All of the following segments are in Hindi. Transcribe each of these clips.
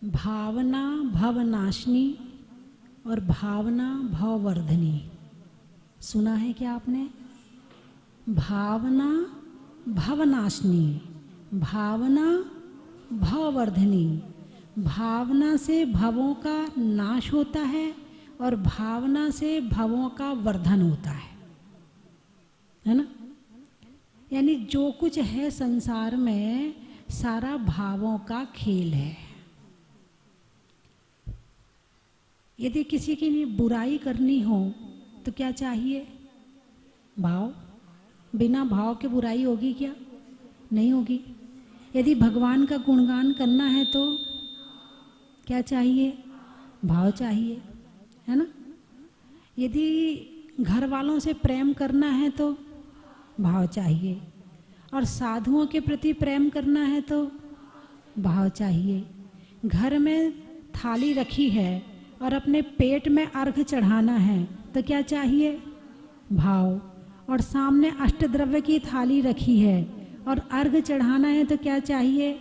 भावना भवनाशिनी और भावना भववर्धनी, सुना है क्या आपने? भावना भवनाशिनी, भावना भववर्धनी। भावना से भवों का नाश होता है और भावना से भवों का वर्धन होता है ना? यानी जो कुछ है संसार में सारा भावों का खेल है। यदि किसी की बुराई करनी हो तो क्या चाहिए? भाव। बिना भाव के बुराई होगी क्या? नहीं होगी। यदि भगवान का गुणगान करना है तो क्या चाहिए? भाव चाहिए, है ना? यदि घर वालों से प्रेम करना है तो भाव चाहिए, और साधुओं के प्रति प्रेम करना है तो भाव चाहिए। घर में थाली रखी है और अपने पेट में अर्घ चढ़ाना है तो क्या चाहिए? भाव। और सामने अष्टद्रव्य की थाली रखी है और अर्घ चढ़ाना है तो क्या चाहिए?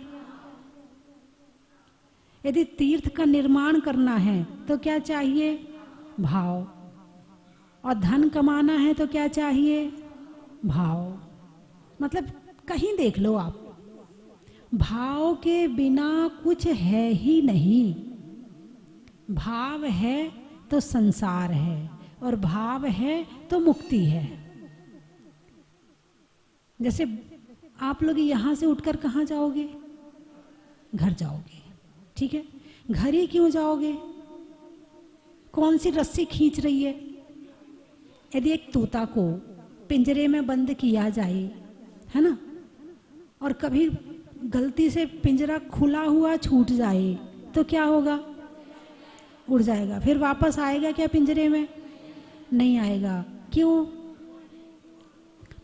यदि तीर्थ का निर्माण करना है तो क्या चाहिए? भाव। और धन कमाना है तो क्या चाहिए? भाव। मतलब कहीं देख लो आप, भाव के बिना कुछ है ही नहीं। भाव है तो संसार है और भाव है तो मुक्ति है। जैसे आप लोग यहाँ से उठकर कहाँ जाओगे? घर जाओगे, ठीक है? घर ही क्यों जाओगे? कौन सी रस्सी खींच रही है? यदि एक तोता को पिंजरे में बंद किया जाए, है ना, और कभी गलती से पिंजरा खुला हुआ छूट जाए तो क्या होगा? उड़ जाएगा। फिर वापस आएगा क्या पिंजरे में? नहीं आएगा। क्यों?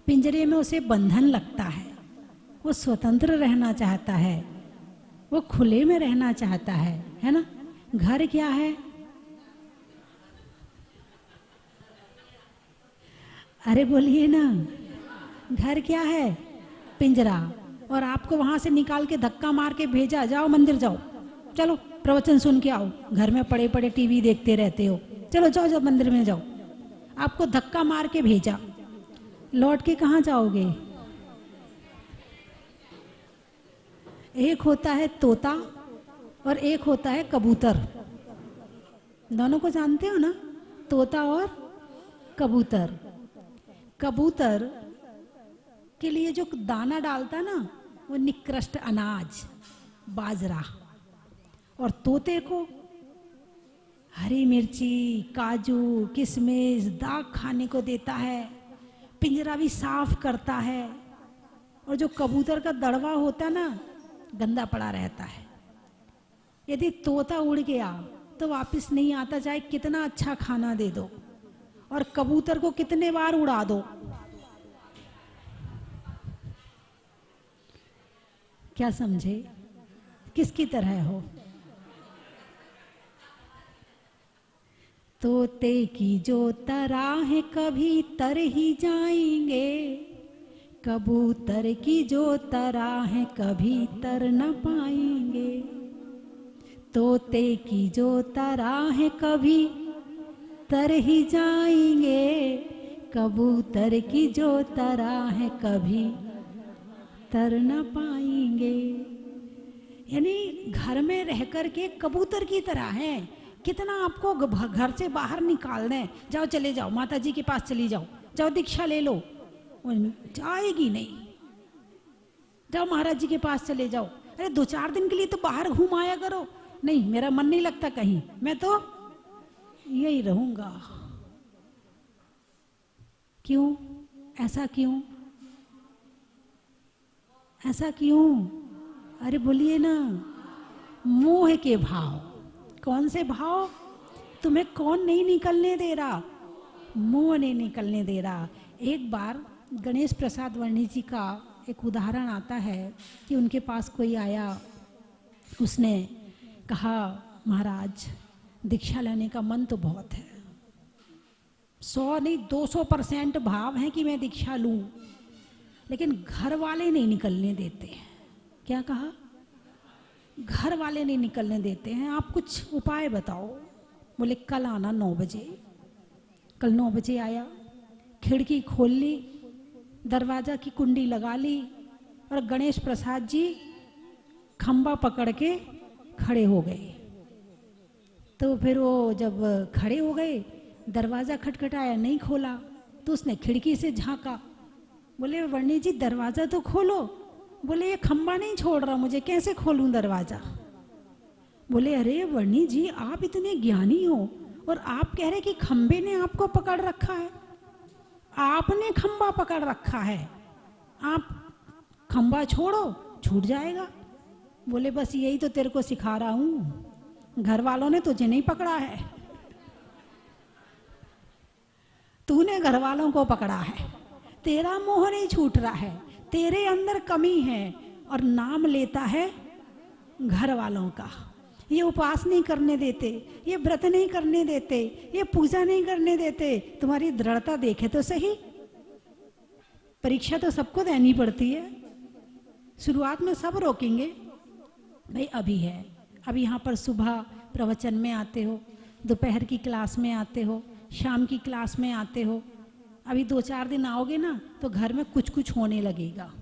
पिंजरे में उसे बंधन लगता है, वो स्वतंत्र रहना चाहता है, वो खुले में रहना चाहता है ना? घर क्या है? अरे बोलिए ना, घर क्या है? पिंजरा। और आपको वहां से निकाल के धक्का मार के भेजा, जाओ मंदिर जाओ, चलो प्रवचन सुन के आओ, घर में पड़े पड़े टीवी देखते रहते हो, चलो जाओ जाओ मंदिर में जाओ। आपको धक्का मार के भेजा, लौट के कहाँ जाओगे? एक होता है तोता और एक होता है कबूतर। दोनों को जानते हो ना, तोता और कबूतर। कबूतर के लिए जो दाना डालता ना, वो निकृष्ट अनाज, बाजरा, और तोते को हरी मिर्ची, काजू, किशमिश, दाग खाने को देता है, पिंजरा भी साफ करता है। और जो कबूतर का दड़वा होता ना, गंदा पड़ा रहता है। यदि तोता उड़ गया तो वापस नहीं आता, चाहे कितना अच्छा खाना दे दो। और कबूतर को कितने बार उड़ा दो, क्या समझे? किसकी तरह हो? तोते की जो तरह कभी तर ही जाएंगे, कबूतर की जो तरह कभी तर न पाएंगे। तोते की जो तरह कभी तर ही जाएंगे, कबूतर की जो तरह कभी तर न पाएंगे। यानी घर में रह कर के कबूतर की तरह है। कितना आपको घर से बाहर निकाल दें, जाओ चले जाओ माता जी के पास चली जाओ, जाओ दीक्षा ले लो, जाएगी नहीं। जाओ महाराज जी के पास चले जाओ, अरे 2-4 दिन के लिए तो बाहर घूम आया करो। नहीं, मेरा मन नहीं लगता कहीं, मैं तो यही रहूंगा। क्यों? ऐसा क्यों? ऐसा क्यों? अरे बोलिए ना, मोह के भाव। कौन से भाव? तुम्हें कौन नहीं निकलने दे रहा? मोह नहीं निकलने दे रहा। एक बार गणेश प्रसाद वर्णी जी का एक उदाहरण आता है कि उनके पास कोई आया, उसने कहा महाराज दीक्षा लेने का मन तो बहुत है, 100 नहीं 200% भाव है कि मैं दीक्षा लूं, लेकिन घर वाले नहीं निकलने देते। क्या कहा? घर वाले नहीं निकलने देते हैं। आप कुछ उपाय बताओ। बोले कल आना 9 बजे। कल 9 बजे आया, खिड़की खोल ली, दरवाजा की कुंडी लगा ली और गणेश प्रसाद जी खंबा पकड़ के खड़े हो गए। तो फिर वो जब खड़े हो गए, दरवाजा खटखटाया, नहीं खोला, तो उसने खिड़की से झांका। बोले वर्णी जी दरवाजा तो खोलो। बोले ये खंबा नहीं छोड़ रहा मुझे, कैसे खोलूं दरवाजा? बोले अरे वर्णी जी आप इतने ज्ञानी हो और आप कह रहे कि खंबे ने आपको पकड़ रखा है। आपने खंबा पकड़ रखा है, आप खंबा छोड़ो, छूट जाएगा। बोले बस यही तो तेरे को सिखा रहा हूं, घर वालों ने तुझे नहीं पकड़ा है, तूने घर वालों को पकड़ा है। तेरा मोह नहीं छूट रहा है, तेरे अंदर कमी है और नाम लेता है घर वालों का। ये उपवास नहीं करने देते, ये व्रत नहीं करने देते, ये पूजा नहीं करने देते। तुम्हारी दृढ़ता देखे तो सही। परीक्षा तो सबको देनी पड़ती है। शुरुआत में सब रोकेंगे, भाई अभी है, अभी यहाँ पर सुबह प्रवचन में आते हो, दोपहर की क्लास में आते हो, शाम की क्लास में आते हो, अभी 2-4 दिन आओगे ना तो घर में कुछ कुछ होने लगेगा।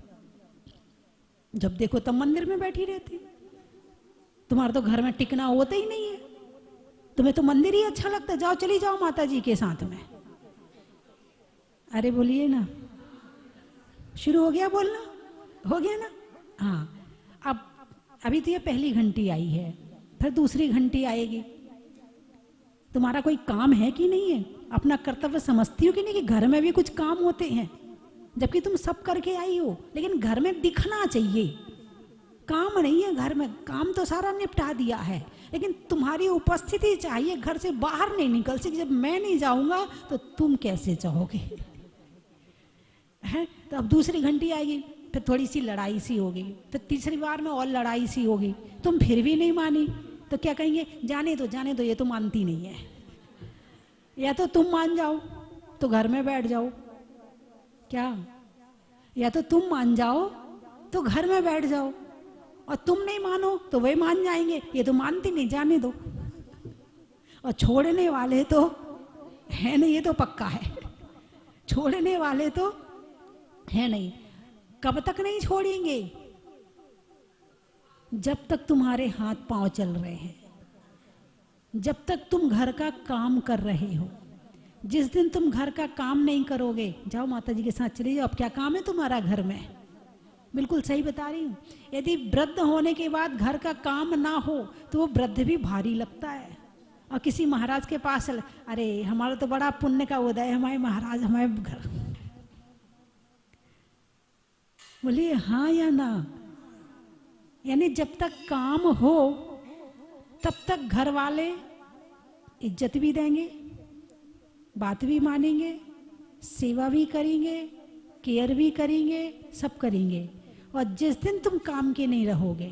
जब देखो तब मंदिर में बैठी रहती। तुम्हारा तो घर में टिकना होता ही नहीं है, तुम्हें तो मंदिर ही अच्छा लगता है। जाओ चली जाओ माता जी के साथ में। अरे बोलिए ना, शुरू हो गया बोलना? हो गया ना? हाँ, अब अभी तो ये पहली घंटी आई है, फिर दूसरी घंटी आएगी। तुम्हारा कोई काम है कि नहीं है? अपना कर्तव्य समझती हो कि नहीं कि घर में भी कुछ काम होते हैं, जबकि तुम सब करके आई हो, लेकिन घर में दिखना चाहिए। काम नहीं है घर में, काम तो सारा निपटा दिया है, लेकिन तुम्हारी उपस्थिति चाहिए। घर से बाहर नहीं निकल सकती। जब मैं नहीं जाऊंगा तो तुम कैसे चाहोगे? है तो अब दूसरी घंटी आएगी, फिर थोड़ी सी लड़ाई सी होगी, फिर तीसरी बार में और लड़ाई सी होगी। तुम फिर भी नहीं मानी तो क्या कहेंगे? जाने दो, ये तो मानती नहीं है। या तो तुम मान जाओ तो घर में बैठ जाओ, क्या? या तो तुम मान जाओ तो घर में बैठ जाओ, और तुम नहीं मानो तो वे मान जाएंगे, ये तो मानती नहीं, जाने दो। और छोड़ने वाले तो है नहीं, ये तो पक्का है, छोड़ने वाले तो है नहीं। कब तक नहीं छोड़ेंगे? जब तक तुम्हारे हाथ पांव चल रहे हैं, जब तक तुम घर का काम कर रहे हो। जिस दिन तुम घर का काम नहीं करोगे, जाओ माता जी के साथ चले जाओ, अब क्या काम है तुम्हारा घर में? बिल्कुल सही बता रही हूँ। यदि वृद्ध होने के बाद घर का काम ना हो तो वो वृद्ध भी भारी लगता है। और किसी महाराज के पास अरे हमारा तो बड़ा पुण्य का उदय, हमारे महाराज हमारे घर। बोलिए हाँ या ना? यानी जब तक काम हो तब तक घर वाले इज्जत भी देंगे, बात भी मानेंगे, सेवा भी करेंगे, केयर भी करेंगे, सब करेंगे। और जिस दिन तुम काम के नहीं रहोगे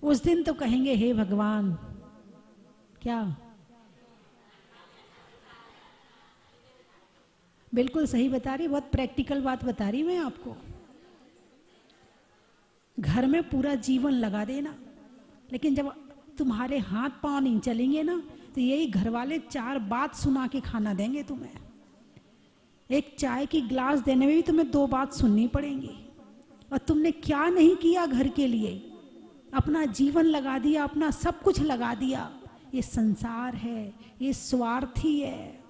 उस दिन तो कहेंगे हे भगवान। क्या? बिल्कुल सही बता रही, बहुत प्रैक्टिकल बात बता रही मैं आपको। घर में पूरा जीवन लगा देना, लेकिन जब तुम्हारे हाथ पांव नहीं चलेंगे ना तो यही घर वाले 4 बात सुना के खाना देंगे तुम्हें। एक चाय की गिलास देने में भी तुम्हें 2 बात सुननी पड़ेंगी। और तुमने क्या नहीं किया घर के लिए, अपना जीवन लगा दिया, अपना सब कुछ लगा दिया। ये संसार है, ये स्वार्थी है,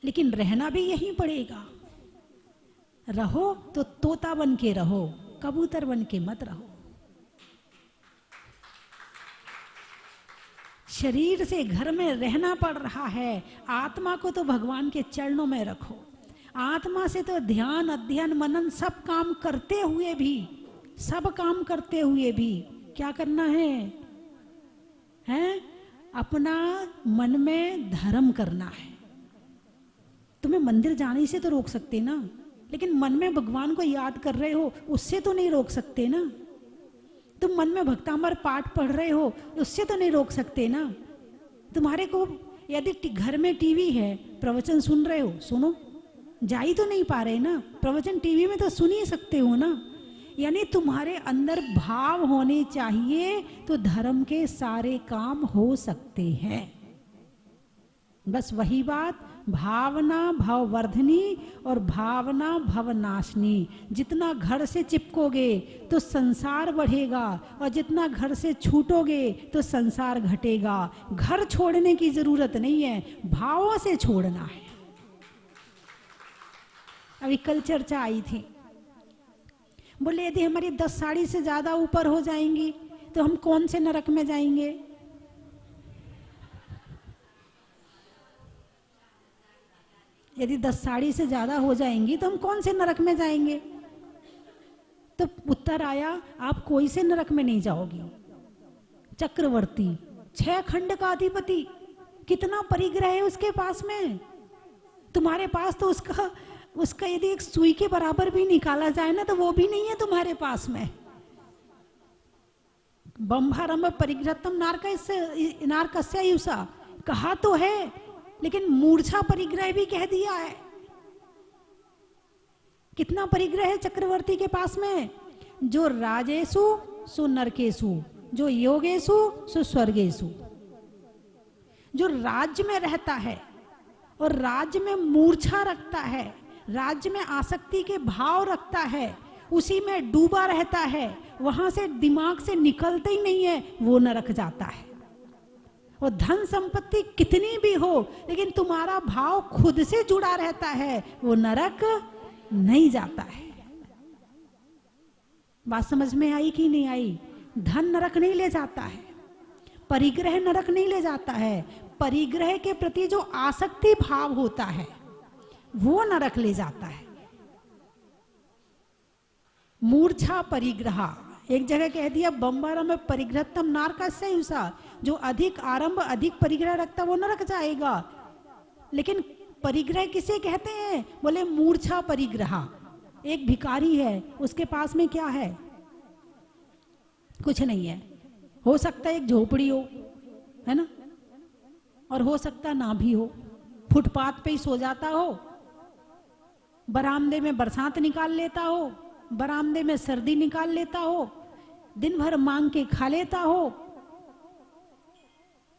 लेकिन रहना भी यहीं पड़ेगा। रहो तो तोता बन के रहो, कबूतर बन के मत रहो। शरीर से घर में रहना पड़ रहा है, आत्मा को तो भगवान के चरणों में रखो। आत्मा से तो ध्यान, अध्ययन, मनन सब काम करते हुए भी क्या करना है? अपना मन में धर्म करना है। तुम्हें मंदिर जाने से तो रोक सकते ना, लेकिन मन में भगवान को याद कर रहे हो उससे तो नहीं रोक सकते ना। तुम मन में भक्तामर पाठ पढ़ रहे हो उससे तो नहीं रोक सकते ना। तुम्हारे को यदि घर में टीवी है, प्रवचन सुन रहे हो, सुनो, जा ही तो नहीं पा रहे ना, प्रवचन टीवी में तो सुन ही सकते हो ना। यानी तुम्हारे अंदर भाव होने चाहिए तो धर्म के सारे काम हो सकते हैं। बस वही बात, भावना भववर्धनी और भावना भवनाशनी। जितना घर से चिपकोगे तो संसार बढ़ेगा, और जितना घर से छूटोगे तो संसार घटेगा। घर छोड़ने की जरूरत नहीं है, भावों से छोड़ना है। अभी कल चर्चा आई थी, बोले यदि हमारी 10 साड़ी से ज्यादा ऊपर हो जाएंगी तो हम कौन से नरक में जाएंगे? यदि 10 साड़ी से ज्यादा हो जाएंगी तो हम कौन से नरक में जाएंगे? तो उत्तर आया, आप कोई से नरक में नहीं जाओगी। चक्रवर्ती 6 खंड का अधिपति, कितना परिग्रह है उसके पास में। तुम्हारे पास तो उसका यदि एक सुई के बराबर भी निकाला जाए ना तो वो भी नहीं है तुम्हारे पास में। बंभारंभ परिग्रहतम नारकस्यायुषा कहा तो है, लेकिन मूर्छा परिग्रह भी कह दिया है। कितना परिग्रह है चक्रवर्ती के पास में? जो राजेषु सु नरकेषु, जो योगेषु सु स्वर्गेषु। जो राज्य में रहता है और राज्य में मूर्छा रखता है, राज्य में आसक्ति के भाव रखता है, उसी में डूबा रहता है, वहां से दिमाग से निकलते ही नहीं है, वो नरक जाता है। और धन संपत्ति कितनी भी हो, लेकिन तुम्हारा भाव खुद से जुड़ा रहता है, वो नरक नहीं जाता है। बात समझ में आई कि नहीं आई? धन नरक नहीं ले जाता है, परिग्रह नरक नहीं ले जाता है। परिग्रह के प्रति जो आसक्ति भाव होता है वो नरक ले जाता है। मूर्छा परिग्रह, एक जगह कह दिया बंबारंभ परिग्रहतम नारकस्यायुषा, जो अधिक आरंभ अधिक परिग्रह रखता वो नरक जाएगा। लेकिन परिग्रह किसे कहते हैं? बोले मूर्छा परिग्रह। एक भिखारी है, उसके पास में क्या है? कुछ नहीं है। हो सकता है एक झोपड़ी हो, है ना, और हो सकता ना भी हो, फुटपाथ पे ही सो जाता हो, बरामदे में बरसात निकाल लेता हो, बरामदे में सर्दी निकाल लेता हो, दिन भर मांग के खा लेता हो।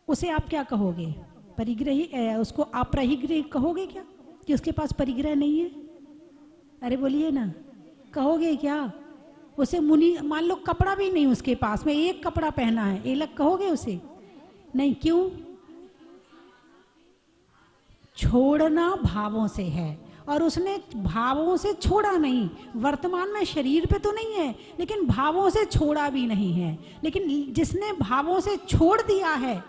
उसे आप क्या कहोगे? परिग्रही, उसको अपरिग्रही कहोगे क्या कि उसके पास परिग्रह नहीं है? अरे बोलिए ना, कहोगे क्या? उसे मुनि, मान लो कपड़ा भी नहीं उसके पास में, एक कपड़ा पहना है, एलक कहोगे उसे? नहीं। क्यों? छोड़ना भावों से है, और उसने भावों से छोड़ा नहीं। वर्तमान में शरीर पे तो नहीं है, लेकिन भावों से छोड़ा भी नहीं है। लेकिन जिसने भावों से छोड़ दिया है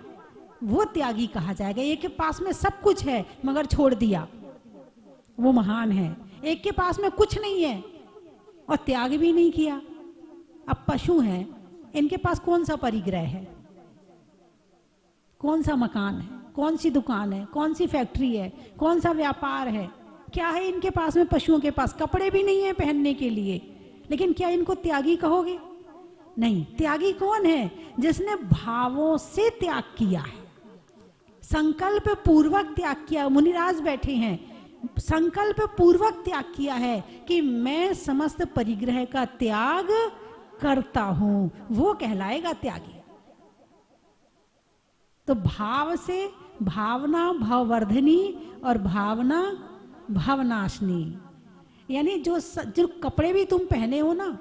वो त्यागी कहा जाएगा। एक के पास में सब कुछ है मगर छोड़ दिया, वो महान है। एक के पास में कुछ नहीं है और त्याग भी नहीं किया। अब पशु हैं, इनके पास कौन सा परिग्रह है? कौन सा मकान है? कौन सी दुकान है? कौन सी फैक्ट्री है? कौन सा व्यापार है? क्या है इनके पास में? पशुओं के पास कपड़े भी नहीं है पहनने के लिए, लेकिन क्या इनको त्यागी कहोगे? नहीं। त्यागी कौन है? जिसने भावों से त्याग किया है, संकल्प पूर्वक त्याग किया। मुनिराज बैठे हैं, संकल्प पूर्वक त्याग किया है कि मैं समस्त परिग्रह का त्याग करता हूं, वो कहलाएगा त्यागी। तो भाव से भावना भववर्धनी और भावना भवनाशनी। यानी जो कपड़े भी तुम पहने हो ना,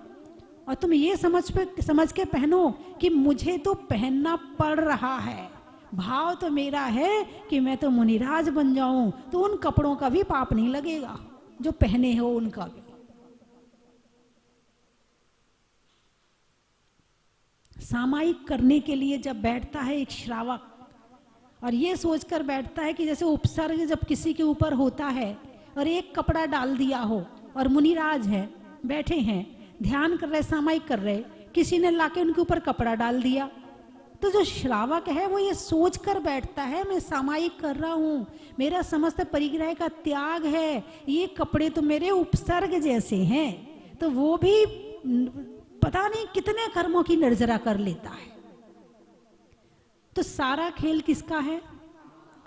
और तुम ये समझ के पहनो कि मुझे तो पहनना पड़ रहा है, भाव तो मेरा है कि मैं तो मुनिराज बन जाऊं, तो उन कपड़ों का भी पाप नहीं लगेगा जो पहने हो उनका भी। सामायिक करने के लिए जब बैठता है एक श्रावक, और ये सोचकर बैठता है कि जैसे उपसर्ग जब किसी के ऊपर होता है और एक कपड़ा डाल दिया हो, और मुनिराज है, बैठे हैं, ध्यान कर रहे, सामायिक कर रहे, किसी ने लाके उनके ऊपर कपड़ा डाल दिया, तो जो श्रावक है वो ये सोच कर बैठता है मैं सामायिक कर रहा हूँ, मेरा समस्त परिग्रह का त्याग है, ये कपड़े तो मेरे उपसर्ग जैसे हैं, तो वो भी पता नहीं कितने कर्मों की निर्जरा कर लेता है। तो सारा खेल किसका है?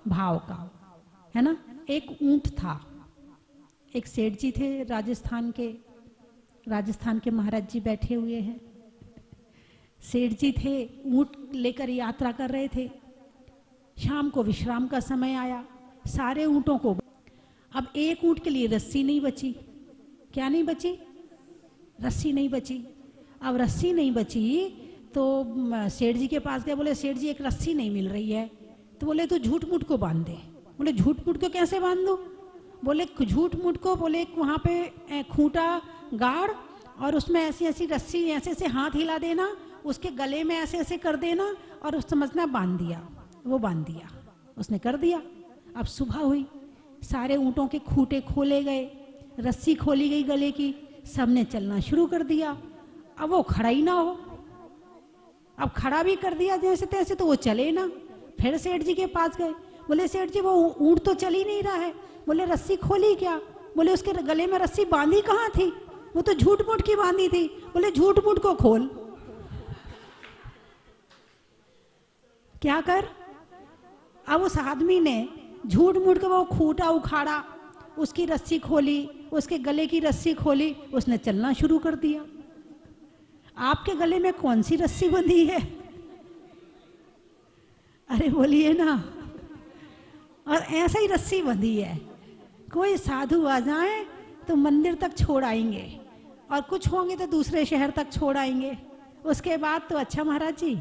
भाव का, है ना। एक ऊंट था, एक सेठ जी थे राजस्थान के महाराज जी बैठे हुए हैं। सेठ जी थे, ऊंट लेकर यात्रा कर रहे थे। शाम को विश्राम का समय आया, सारे ऊंटों को, अब एक ऊंट के लिए रस्सी नहीं बची। क्या नहीं बची? रस्सी नहीं बची। अब रस्सी नहीं बची तो सेठ जी के पास गए, बोले सेठ जी एक रस्सी नहीं मिल रही है। तो बोले तो झूठ मूठ को बांध दे। बोले झूठ मूठ को कैसे बांध दो? बोले झूठ मूठ को, बोले वहाँ पे खूंटा गाड़ और उसमें ऐसी ऐसी रस्सी ऐसे ऐसे हाथ हिला देना, उसके गले में ऐसे ऐसे कर देना और उस समझना बांध दिया। वो बांध दिया, उसने कर दिया। अब सुबह हुई, सारे ऊँटों के खूंटे खोले गए, रस्सी खोली गई गले की, सबने चलना शुरू कर दिया। अब वो खड़ा ही ना हो, अब खड़ा भी कर दिया जैसे तैसे तो वो चले ना। फिर सेठ जी के पास गए, बोले सेठ जी वो ऊँट तो चल ही नहीं रहा है। बोले रस्सी खोली क्या? बोले उसके गले में रस्सी बांधी कहाँ थी? वो तो झूठ मूठ की बांधी थी। बोले झूठ मूठ को खोल। क्या कर? अब उस आदमी ने झूठ मूठ का वो खूंटा उखाड़ा, उसकी रस्सी खोली, उसके गले की रस्सी खोली, उसने चलना शुरू कर दिया। आपके गले में कौन सी रस्सी बंधी है? अरे बोलिए ना। और ऐसा ही रस्सी बंधी है। कोई साधु आ जाए तो मंदिर तक छोड़ आएंगे और कुछ होंगे तो दूसरे शहर तक छोड़ आएंगे। उसके बाद तो अच्छा महाराज जी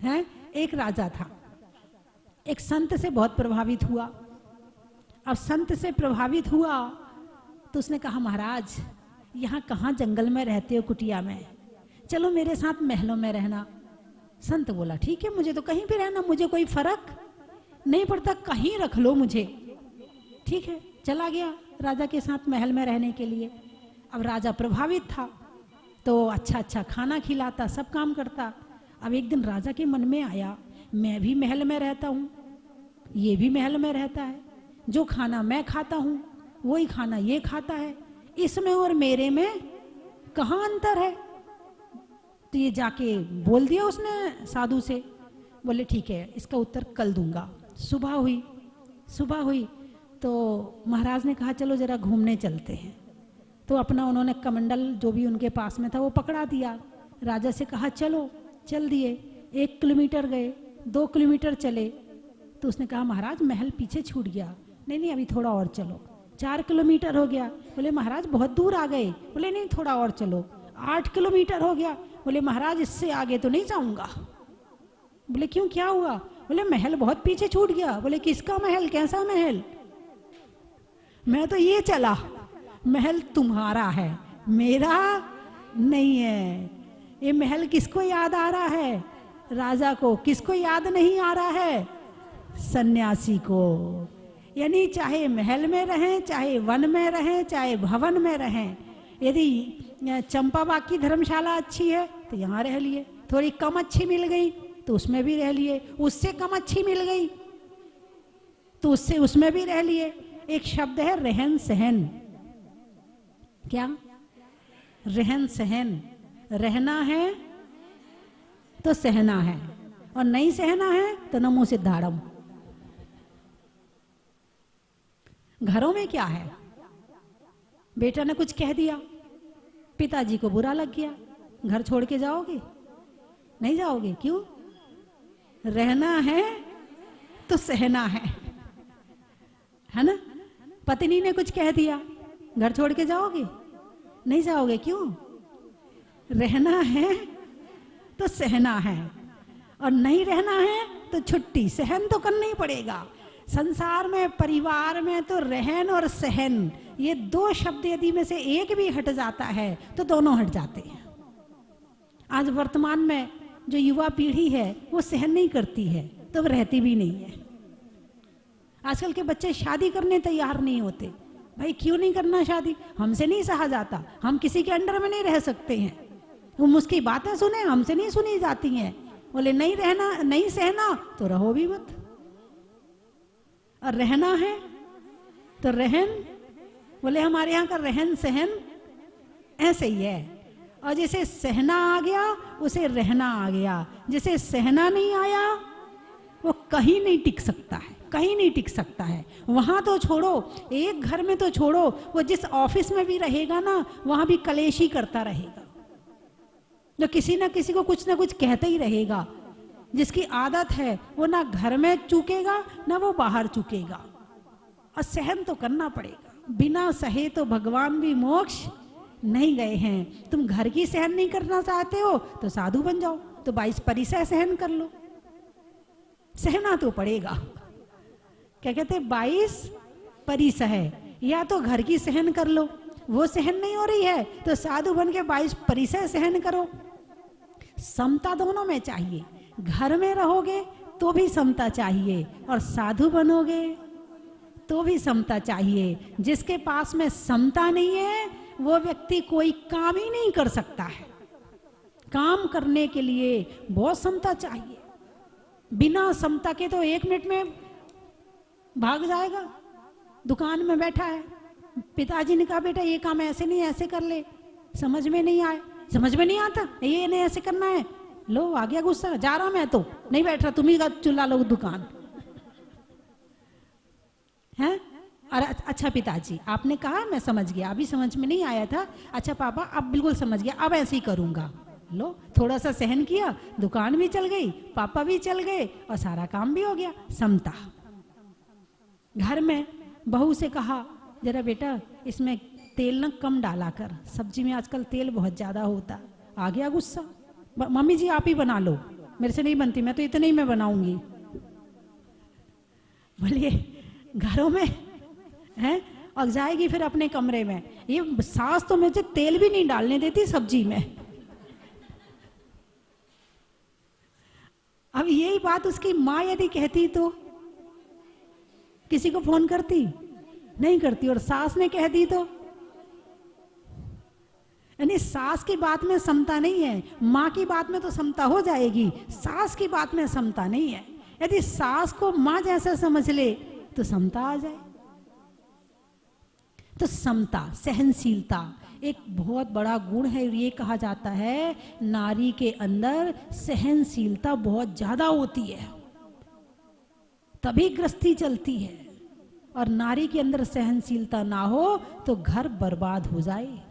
हैं। एक राजा था, एक संत से बहुत प्रभावित हुआ। अब संत से प्रभावित हुआ तो उसने कहा महाराज यहाँ कहाँ जंगल में रहते हो, कुटिया में, चलो मेरे साथ महलों में रहना। संत बोला ठीक है, मुझे तो कहीं भी रहना, मुझे कोई फर्क नहीं पड़ता, कहीं रख लो मुझे। ठीक है, चला गया राजा के साथ महल में रहने के लिए। अब राजा प्रभावित था तो अच्छा अच्छा खाना खिलाता, सब काम करता। अब एक दिन राजा के मन में आया मैं भी महल में रहता हूँ, ये भी महल में रहता है, जो खाना मैं खाता हूँ वही खाना ये खाता है, इसमें और मेरे में कहाँ अंतर है? तो ये जाके बोल दिया उसने साधु से। बोले ठीक है, इसका उत्तर कल दूंगा। सुबह हुई तो महाराज ने कहा चलो जरा घूमने चलते हैं। तो अपना उन्होंने कमंडल जो भी उनके पास में था वो पकड़ा दिया। राजा से कहा चलो, चल दिए। 1 किलोमीटर गए, 2 किलोमीटर चले तो उसने कहा महाराज महल पीछे छूट गया। नहीं अभी थोड़ा और चलो। 4 किलोमीटर हो गया। बोले महाराज बहुत दूर आ गए। बोले नहीं थोड़ा और चलो। 8 किलोमीटर हो गया। बोले महाराज इससे आगे तो नहीं जाऊंगा। बोले क्यों, क्या हुआ? बोले महल बहुत पीछे छूट गया। बोले किसका महल, कैसा महल? मैं तो ये चला, महल तुम्हारा है, मेरा नहीं है। ये महल किसको याद आ रहा है? राजा को। किसको याद नहीं आ रहा है? सन्यासी को। यानी चाहे महल में रहें, चाहे वन में रहें, चाहे भवन में रहें, यदि चंपाबाग की धर्मशाला अच्छी है तो यहाँ रह लिए, थोड़ी कम अच्छी मिल गई तो उसमें भी रह लिए, उससे कम अच्छी मिल गई तो उससे उसमें भी रह लिए। एक शब्द है रहन सहन। क्या? रहन सहन। रहना है तो सहना है और नहीं सहना है तो नमो सिद्धारम। घरों में क्या है, बेटा ने कुछ कह दिया, पिताजी को बुरा लग गया, घर छोड़ के जाओगे? नहीं जाओगे। क्यों? रहना है तो सहना है ना। पत्नी ने कुछ कह दिया, घर छोड़ के जाओगे? नहीं जाओगे। क्यों? रहना है तो सहना है और नहीं रहना है तो छुट्टी, सहन तो करना ही पड़ेगा। संसार में, परिवार में तो रहन और सहन ये 2 शब्द यदि में से एक भी हट जाता है तो दोनों हट जाते हैं। आज वर्तमान में जो युवा पीढ़ी है वो सहन नहीं करती है तो रहती भी नहीं है। आजकल के बच्चे शादी करने तैयार नहीं होते। भाई क्यों नहीं करना शादी? हमसे नहीं सहा जाता, हम किसी के अंडर में नहीं रह सकते हैं। हम उसकी बातें सुने, हमसे नहीं सुनी जाती हैं। बोले नहीं रहना, नहीं सहना तो रहो भी मत। और रहना है तो रहन, बोले हमारे यहाँ का रहन सहन ऐसे ही है। और जिसे सहना आ गया उसे रहना आ गया, जिसे सहना नहीं आया वो कहीं नहीं टिक सकता है। कहीं नहीं टिक सकता है। वहां तो छोड़ो, एक घर में तो छोड़ो, वो जिस ऑफिस में भी रहेगा ना, वहां भी कलेश ही करता रहेगा, जो किसी ना किसी को कुछ ना कुछ कहता ही रहेगा। जिसकी आदत है वो ना घर में चूकेगा ना वो बाहर चूकेगा, और सहन तो करना पड़ेगा। बिना सहे तो भगवान भी मोक्ष नहीं गए हैं। तुम घर की सहन नहीं करना चाहते हो तो साधु बन जाओ, तो 22 परिसह सहन कर लो, सहना तो पड़ेगा। क्या कहते हैं, 22 परिसह, या तो घर की सहन कर लो, वो सहन नहीं हो रही है तो साधु बन के 22 परिसह सहन करो। समता दोनों में चाहिए, घर में रहोगे तो भी समता चाहिए और साधु बनोगे तो भी समता चाहिए। जिसके पास में समता नहीं है वो व्यक्ति कोई काम ही नहीं कर सकता है। काम करने के लिए बहुत समता चाहिए। बिना समता के तो 1 मिनट में भाग जाएगा। दुकान में बैठा है, पिताजी ने कहा बेटा ये काम ऐसे नहीं ऐसे कर ले, समझ में नहीं आए, समझ में नहीं आता, ये नहीं ऐसे करना है, लो आ गया गुस्सा, जा रहा मैं तो नहीं बैठ रहा, तुम ही का चुल्ला लो दुकान है। अरे अच्छा पिताजी आपने कहा मैं समझ गया, अभी समझ में नहीं आया था, अच्छा पापा अब बिल्कुल समझ गया, अब ऐसे ही करूंगा। लो थोड़ा सा सहन किया, दुकान भी चल गई, पापा भी चल गए और सारा काम भी हो गया। समता। घर में बहू से कहा जरा बेटा इसमें तेल ना कम डाला कर, सब्जी में आजकल तेल बहुत ज्यादा होता, आ गया गुस्सा, मम्मी जी आप ही बना लो, मेरे से नहीं बनती, मैं तो इतने ही में बनाऊंगी। बोलिए घरों में है, और जाएगी फिर अपने कमरे में, ये सास तो मुझे तेल भी नहीं डालने देती सब्जी में। अब यही बात उसकी माँ यदि कहती तो किसी को फोन करती? नहीं करती। और सास ने कह दी तो, यानी सास की बात में समता नहीं है, माँ की बात में तो समता हो जाएगी, सास की बात में समता नहीं है। यदि सास को माँ जैसा समझ ले तो समता आ जाए। तो समता, सहनशीलता एक बहुत बड़ा गुण है। ये कहा जाता है नारी के अंदर सहनशीलता बहुत ज्यादा होती है, तभी गृहस्थी चलती है। और नारी के अंदर सहनशीलता ना हो तो घर बर्बाद हो जाए।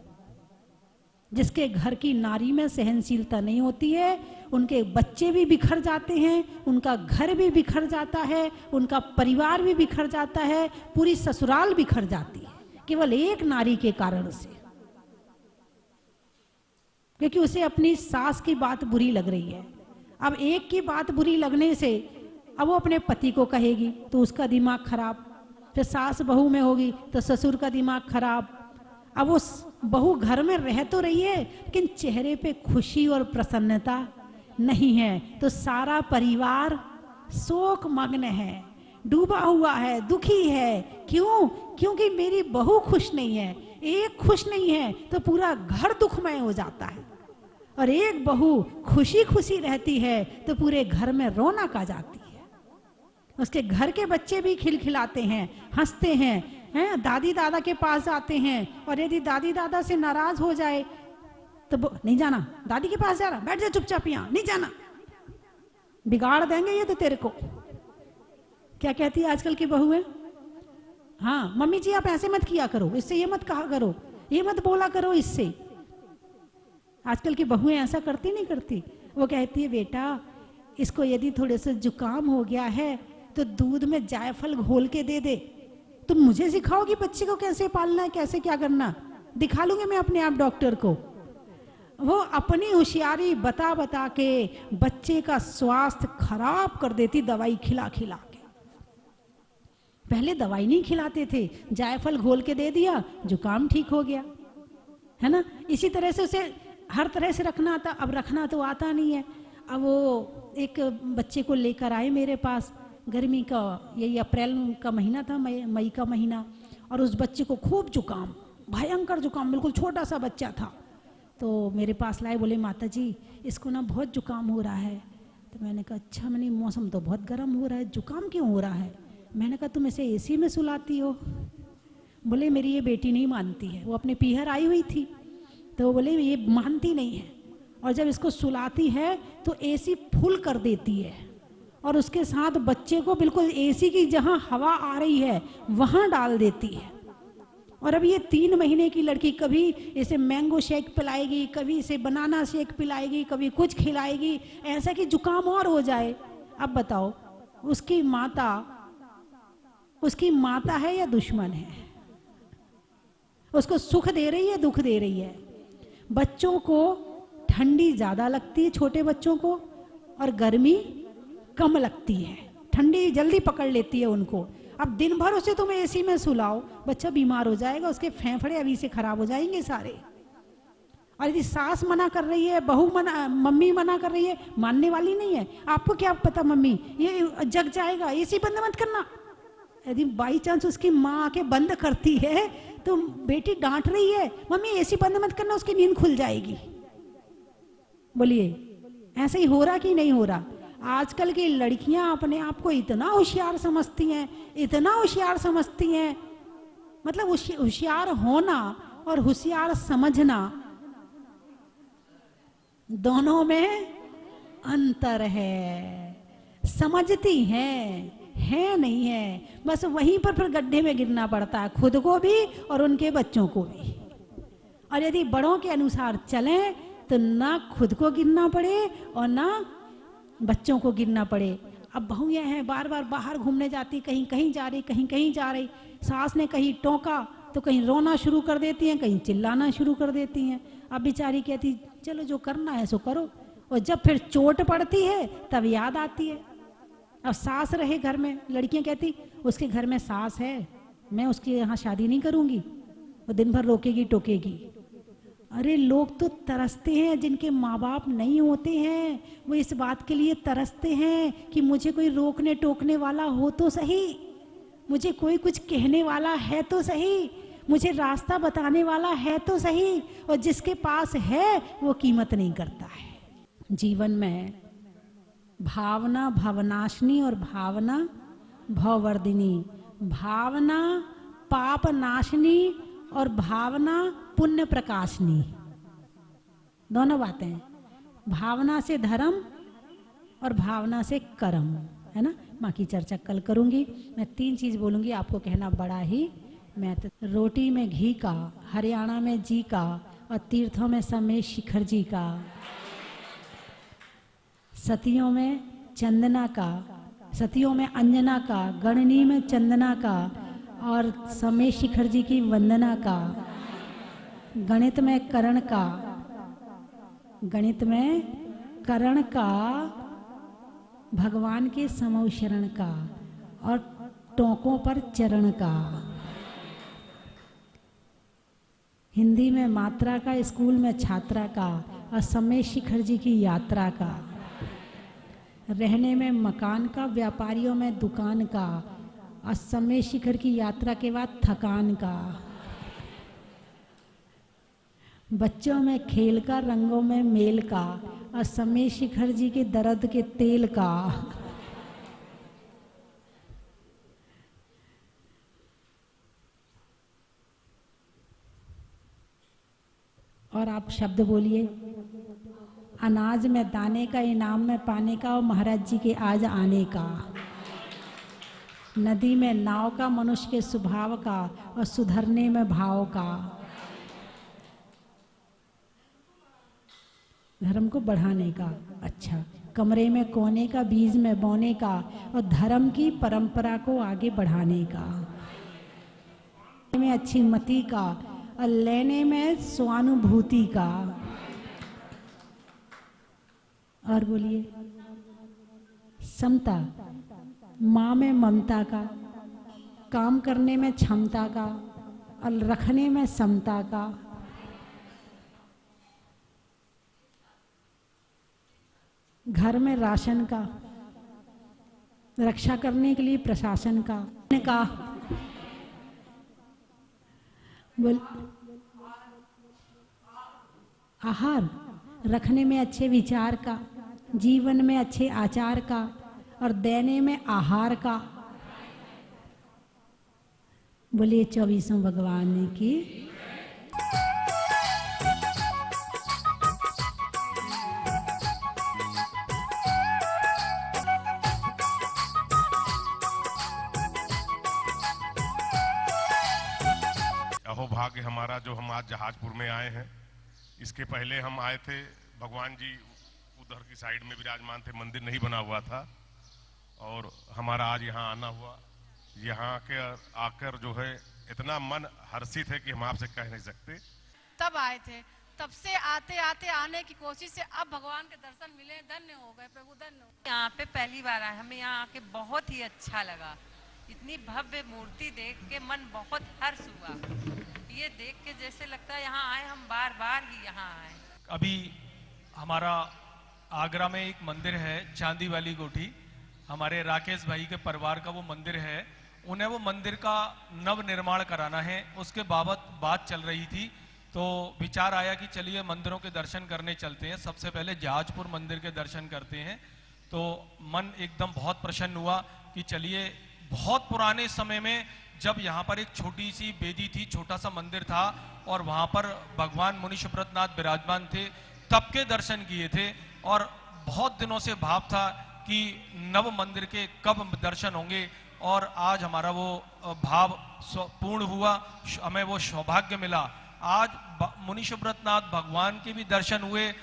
जिसके घर की नारी में सहनशीलता नहीं होती है उनके बच्चे भी बिखर जाते हैं, उनका घर भी बिखर जाता है, उनका परिवार भी बिखर जाता है, पूरी ससुराल बिखर जाती है केवल एक नारी के कारण से, क्योंकि उसे अपनी सास की बात बुरी लग रही है। अब एक की बात बुरी लगने से अब वो अपने पति को कहेगी तो उसका दिमाग खराब, फिर सास बहू में होगी तो ससुर का दिमाग खराब। अब वो बहू घर में रह तो रही है लेकिन चेहरे पे खुशी और प्रसन्नता नहीं है, तो सारा परिवार शोक मग्न है, डूबा हुआ है, दुखी है। क्यों? क्योंकि मेरी बहू खुश नहीं है। एक खुश नहीं है तो पूरा घर दुखमय हो जाता है, और एक बहू खुशी खुशी रहती है तो पूरे घर में रौनक आ जाती है। उसके घर के बच्चे भी खिलखिलाते हैं, हंसते हैं, दादी दादा के पास जाते हैं, और यदि दादी दादा से नाराज हो जाए तो नहीं जाना, दादी के पास जा रहा, बैठ जा चुपचाप, यहाँ नहीं जाना, बिगाड़ देंगे ये तो तेरे को। क्या कहती है आजकल की बहुएं? हाँ मम्मी जी आप ऐसे मत किया करो, इससे ये मत कहा करो, ये मत बोला करो इससे। आजकल की बहुएं ऐसा करती नहीं करती? वो कहती है बेटा इसको यदि थोड़े से जुकाम हो गया है तो दूध में जायफल घोल के दे दे। तुम मुझे सिखाओगी बच्चे को कैसे पालना है, कैसे क्या करना? दिखा लूंगी मैं अपने आप डॉक्टर को। वो अपनी होशियारी बता बता के बच्चे का स्वास्थ्य खराब कर देती दवाई खिला खिला के। पहले दवाई नहीं खिलाते थे, जायफल घोल के दे दिया, जुकाम ठीक हो गया, है ना। इसी तरह से उसे हर तरह से रखना आता, अब रखना तो आता नहीं है। अब वो एक बच्चे को लेकर आए मेरे पास, गर्मी का यही अप्रैल का महीना था, मई का महीना, और उस बच्चे को खूब जुकाम, भयंकर जुकाम, बिल्कुल छोटा सा बच्चा था। तो मेरे पास लाए, बोले माता जी इसको ना बहुत जुकाम हो रहा है। तो मैंने कहा अच्छा, मैंने मौसम तो बहुत गर्म हो रहा है, जुकाम क्यों हो रहा है? मैंने कहा तुम इसे एसी में सुलाती हो? बोले मेरी ये बेटी नहीं मानती है, वो अपने पीहर आई हुई थी तो बोले ये मानती नहीं है, और जब इसको सुलाती है तो एसी फुल कर देती है, और उसके साथ बच्चे को बिल्कुल एसी की जहां हवा आ रही है वहां डाल देती है। और अब ये 3 महीने की लड़की कभी इसे मैंगो शेक पिलाएगी, कभी इसे बनाना शेक पिलाएगी, कभी कुछ खिलाएगी, ऐसा कि जुकाम और हो जाए। अब बताओ उसकी माता है या दुश्मन है? उसको सुख दे रही है, दुख दे रही है? बच्चों को ठंडी ज्यादा लगती है, छोटे बच्चों को, और गर्मी कम लगती है। ठंडी जल्दी पकड़ लेती है उनको। अब दिन भर उसे तुम एसी में सुलाओ, बच्चा बीमार हो जाएगा, उसके फेफड़े अभी से खराब हो जाएंगे सारे। और यदि सास मना कर रही है, मम्मी मना कर रही है, मानने वाली नहीं है। आपको क्या पता मम्मी ये जग जाएगा, एसी बंद मत करना। यदि बाई चांस उसकी माँ आके बंद करती है तो बेटी डांट रही है, मम्मी एसी बंद मत करना, उसकी नींद खुल जाएगी। बोलिए ऐसे ही हो रहा कि नहीं हो रहा? आजकल की लड़कियां अपने आप को इतना होशियार समझती हैं, इतना होशियार समझती हैं। मतलब होशियार होना और होशियार समझना दोनों में अंतर है। समझती हैं, है नहीं है, बस वहीं पर फिर गड्ढे में गिरना पड़ता है, खुद को भी और उनके बच्चों को भी। और यदि बड़ों के अनुसार चलें तो ना खुद को गिरना पड़े और ना बच्चों को गिरना पड़े। अब बहुएं हैं बार बार बाहर घूमने जाती, कहीं कहीं जा रही, कहीं कहीं जा रही, सास ने कहीं टोका तो कहीं रोना शुरू कर देती हैं, कहीं चिल्लाना शुरू कर देती हैं। अब बेचारी कहती चलो जो करना है सो करो, और जब फिर चोट पड़ती है तब याद आती है। अब सास रहे घर में, लड़कियां कहती उसके घर में सास है, मैं उसके यहाँ शादी नहीं करूंगी, वो दिन भर रोकेगी टोकेगी। अरे लोग तो तरसते हैं जिनके माँ बाप नहीं होते हैं, वो इस बात के लिए तरसते हैं कि मुझे कोई रोकने टोकने वाला हो तो सही, मुझे कोई कुछ कहने वाला है तो सही, मुझे रास्ता बताने वाला है तो सही। और जिसके पास है वो कीमत नहीं करता है। जीवन में भावना भवनाशिनी और भावना भववर्धिनी, भावना पाप नाशनी और भावना पुण्य प्रकाशनी, दोनों बातें। भावना से धर्म और भावना से कर्म, है ना। माँ की चर्चा कल करूंगी। मैं 3 चीज बोलूंगी, आपको कहना बड़ा ही महत्व। रोटी में घी का, हरियाणा में जी का, और तीर्थों में समेश शिखर जी का, सतियों में चंदना का, सतियों में अंजना का, गणनी में चंदना का, और समेश शिखर जी की वंदना का, गणित में करण का, गणित में करण का, भगवान के समो शरण का, और टोकों पर चरण का। हिंदी में मात्रा का, स्कूल में छात्रा का, और समेश शिखर जी की यात्रा का। रहने में मकान का, व्यापारियों में दुकान का, और समेश शिखर की यात्रा के बाद थकान का। बच्चों में खेल का, रंगों में मेल का, और समेश शिखर जी के दर्द के तेल का। और आप शब्द बोलिए। अनाज में दाने का, इनाम में पाने का, और महाराज जी के आज आने का। नदी में नाव का, मनुष्य के स्वभाव का, और सुधरने में भाव का। धर्म को बढ़ाने का। अच्छा, कमरे में कोने का, बीज में बोने का, और धर्म की परंपरा को आगे बढ़ाने का। में अच्छी मति का, और लेने में स्वानुभूति का। और बोलिए। समता, माँ में ममता का, काम करने में क्षमता का, और रखने में समता का। घर में राशन का, रक्षा करने के लिए प्रशासन का। बोल। आहार, रखने में अच्छे विचार का, जीवन में अच्छे आचार का, और देने में आहार का। बोलिए 24वें भगवान की। जो हम आज जहाजपुर में आए हैं, इसके पहले हम आए थे, भगवान जी उधर की साइड में विराजमान थे, मंदिर नहीं बना हुआ था और हमारा आज यहाँ आना हुआ। यहाँ के आकर जो है इतना मन हर्षित है कि हम आपसे कह नहीं सकते। तब आए थे, तब से आते आते आने की कोशिश से अब भगवान के दर्शन मिले, धन्य हो गए प्रभु, धन्य हो। यहाँ पे पहली बार आए, हमें यहाँ आके बहुत ही अच्छा लगा। इतनी भव्य मूर्ति देख के मन बहुत हर्ष हुआ। ये देख के जैसे लगता है यहाँ आए, हम बार बार ही यहाँ आए। अभी हमारा आगरा में एक मंदिर है, चांदी वाली कोठी, हमारे राकेश भाई के परिवार का वो मंदिर है। उन्हें वो मंदिर का नव निर्माण कराना है, उसके बाबत बात चल रही थी, तो विचार आया कि चलिए मंदिरों के दर्शन करने चलते हैं। सबसे पहले जहाजपुर मंदिर के दर्शन करते हैं। तो मन एकदम बहुत प्रसन्न हुआ कि चलिए, बहुत पुराने समय में जब यहाँ पर एक छोटी सी बेदी थी, छोटा सा मंदिर था और वहाँ पर भगवान मुनि सुब्रतनाथ विराजमान थे, तब के दर्शन किए थे। और बहुत दिनों से भाव था कि नव मंदिर के कब दर्शन होंगे और आज हमारा वो भाव पूर्ण हुआ, हमें वो सौभाग्य मिला। आज मुनि सुब्रतनाथ भगवान के भी दर्शन हुए,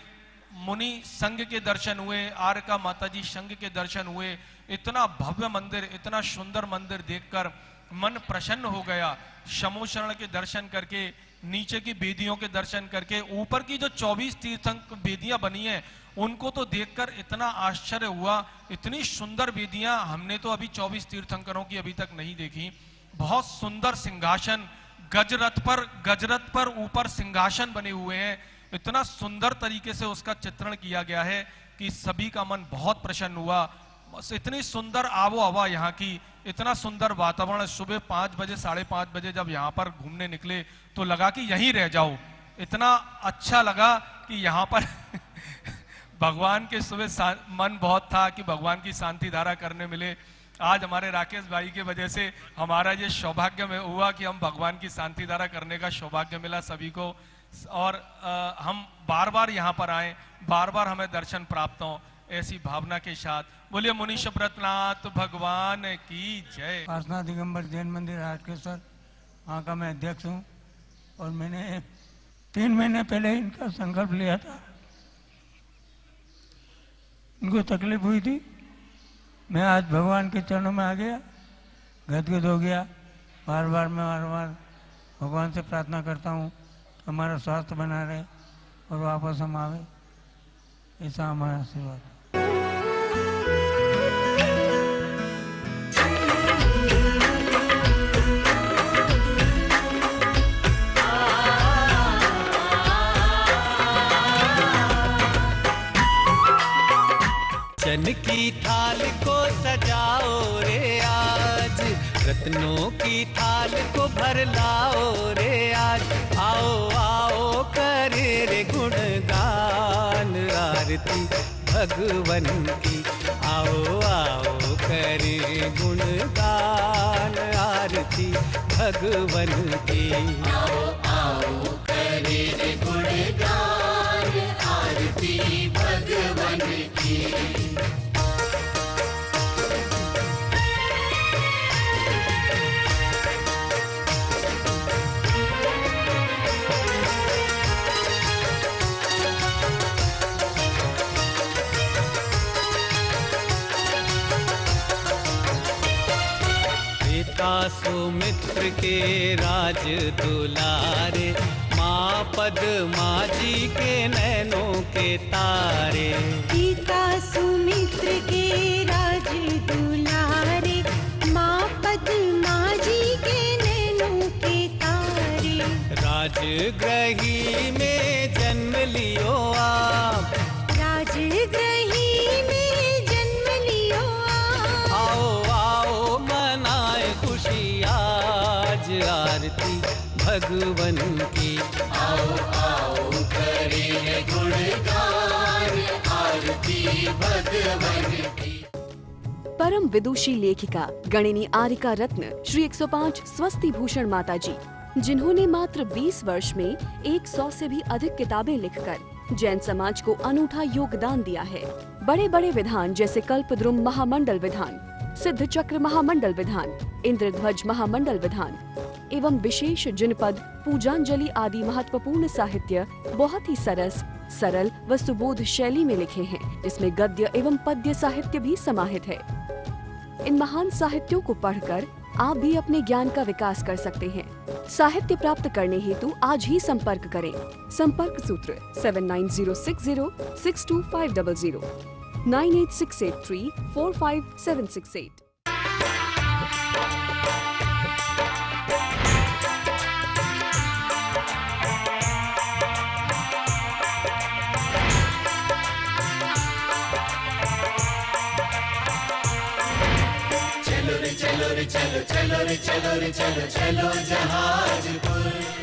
मुनि संघ के दर्शन हुए, आरका माताजी संघ के दर्शन हुए। इतना भव्य मंदिर, इतना सुंदर मंदिर देखकर मन प्रसन्न हो गया। शमो शरण के दर्शन करके, नीचे की बेदियों के दर्शन करके, ऊपर की जो 24 तीर्थंकर बेदियां बनी हैं उनको तो देखकर इतना आश्चर्य हुआ। इतनी सुंदर बेदियां हमने तो अभी 24 तीर्थंकरों की अभी तक नहीं देखी। बहुत सुंदर सिंहासन, गजरथ पर ऊपर सिंहासन बने हुए हैं। इतना सुंदर तरीके से उसका चित्रण किया गया है कि सभी का मन बहुत प्रसन्न हुआ। इतनी सुंदर आबो हवा यहाँ की, इतना सुंदर वातावरण। सुबह 5 बजे 5:30 बजे जब यहाँ पर घूमने निकले तो लगा कि यहीं रह जाओ। इतना अच्छा लगा कि यहाँ पर भगवान के सुबह मन बहुत था कि भगवान की शांति धारा करने मिले। आज हमारे राकेश भाई के वजह से हमारा ये सौभाग्य में हुआ कि हम भगवान की शांति धारा करने का सौभाग्य मिला सभी को। और हम बार बार यहाँ पर आए, बार बार हमें दर्शन प्राप्त हो, ऐसी भावना के साथ बोलिए मुनि सुब्रतनाथ भगवान की जय। पासना दिगंबर जैन मंदिर हाटकेश्वर, वहाँ का मैं अध्यक्ष हूँ और मैंने 3 महीने पहले इनका संकल्प लिया था। इनको तकलीफ हुई थी, मैं आज भगवान के चरणों में आ गया, गदगद हो गया। बार बार भगवान से प्रार्थना करता हूँ कि हमारा स्वास्थ्य बना रहे और वापस हम आवे, ऐसा हमारा आशीर्वाद। चन की थाल को सजाओ रे आज, रत्नों की थाल को भर लाओ रे आज। आओ आओ करे रे गुणगान आरती भगवन की। आओ आओ करे गुणगान आरती भगवन की। आओ आओ करे रे गुणगान आरती भगवन की। सुमित्र के राज दुलारे, माँ पद्मा जी के नैनों के तारे। पिता सुमित्र के राज दुलारे, माँ पद्मा जी के नैनों के तारे। राजगृही में जन्म लियो आप, राजगृही में जन्म लियो आप। आओ आओ मनाए खुशी आज आरती भगवन की। आओ आओ करें गुणगान आरती भगवन की। परम विदुषी लेखिका गणिनी आरिका रत्न श्री 105 स्वस्ति भूषण माता जी, जिन्होंने मात्र 20 वर्ष में 100 से भी अधिक किताबें लिखकर जैन समाज को अनूठा योगदान दिया है। बड़े बड़े विधान जैसे कल्पद्रुम महामंडल विधान, सिद्ध चक्र महामंडल विधान, इंद्रध्वज महामंडल विधान, एवं विशेष जनपद, पूजांजलि आदि महत्वपूर्ण साहित्य बहुत ही सरस, सरल व सुबोध शैली में लिखे हैं, जिसमें गद्य एवं पद्य साहित्य भी समाहित है। इन महान साहित्यों को पढ़कर आप भी अपने ज्ञान का विकास कर सकते हैं। साहित्य प्राप्त करने हेतु आज ही संपर्क करें। संपर्क सूत्र 7906062500 9868345768। चलो रे चलो रे चलो चलो रे चलो रे चलो चलो जहाज पर।